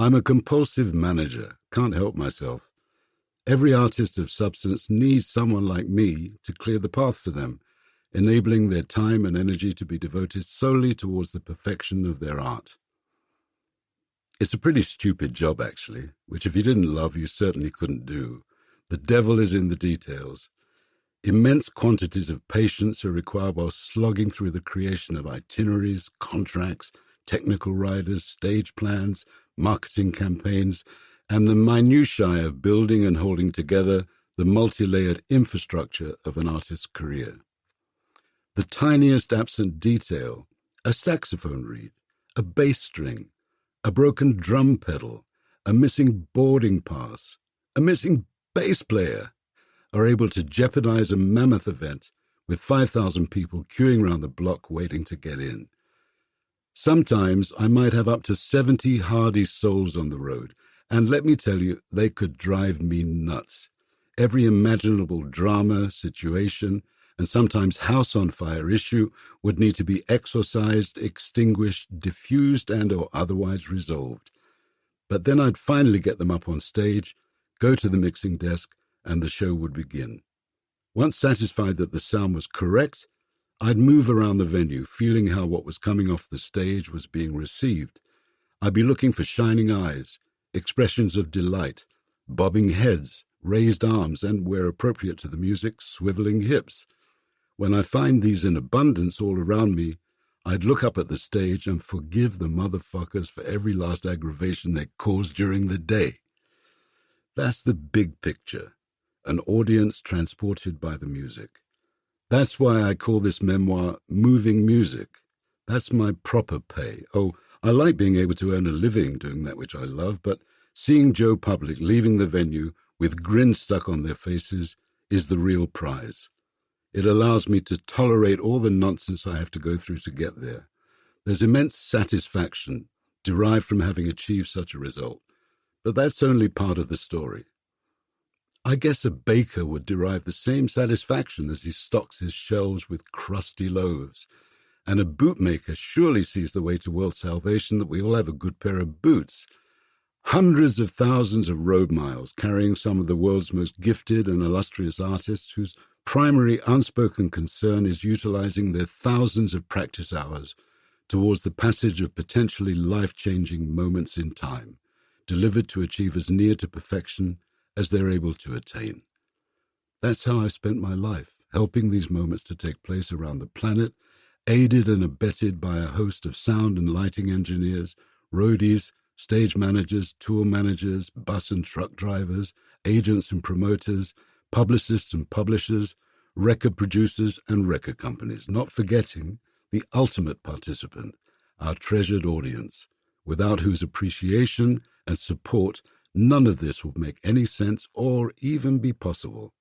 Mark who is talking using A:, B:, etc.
A: I'm a compulsive manager, can't help myself. Every artist of substance needs someone like me to clear the path for them, enabling their time and energy to be devoted solely towards the perfection of their art. It's a pretty stupid job, actually, which if you didn't love, you certainly couldn't do. The devil is in the details. Immense quantities of patience are required while slogging through the creation of itineraries, contracts, technical riders, stage plans, marketing campaigns, and the minutiae of building and holding together the multi-layered infrastructure of an artist's career. The tiniest absent detail, a saxophone reed, a bass string, a broken drum pedal, a missing boarding pass, a missing bass player, are able to jeopardize a mammoth event with 5,000 people queuing around the block waiting to get in. Sometimes I might have up to 70 hardy souls on the road, and let me tell you, they could drive me nuts. Every imaginable drama, situation, and sometimes house-on-fire issue would need to be exorcised, extinguished, diffused, and or otherwise resolved. But then I'd finally get them up on stage, go to the mixing desk, and the show would begin. Once satisfied that the sound was correct, I'd move around the venue, feeling how what was coming off the stage was being received. I'd be looking for shining eyes, expressions of delight, bobbing heads, raised arms, and, where appropriate to the music, swiveling hips. When I find these in abundance all around me, I'd look up at the stage and forgive the motherfuckers for every last aggravation they caused during the day. That's the big picture, an audience transported by the music. That's why I call this memoir Moving Music. That's my proper pay. Oh, I like being able to earn a living doing that which I love, but seeing Joe Public leaving the venue with grins stuck on their faces is the real prize. It allows me to tolerate all the nonsense I have to go through to get there. There's immense satisfaction derived from having achieved such a result, but that's only part of the story. I guess a baker would derive the same satisfaction as he stocks his shelves with crusty loaves, and a bootmaker surely sees the way to world salvation that we all have a good pair of boots. Hundreds of thousands of road miles carrying some of the world's most gifted and illustrious artists whose primary unspoken concern is utilizing their thousands of practice hours towards the passage of potentially life-changing moments in time, delivered to achieve as near to perfection as they're able to attain. That's how I've spent my life, helping these moments to take place around the planet, aided and abetted by a host of sound and lighting engineers, roadies, stage managers, tour managers, bus and truck drivers, agents and promoters, publicists and publishers, record producers and record companies, not forgetting the ultimate participant, our treasured audience, without whose appreciation and support none of this would make any sense or even be possible.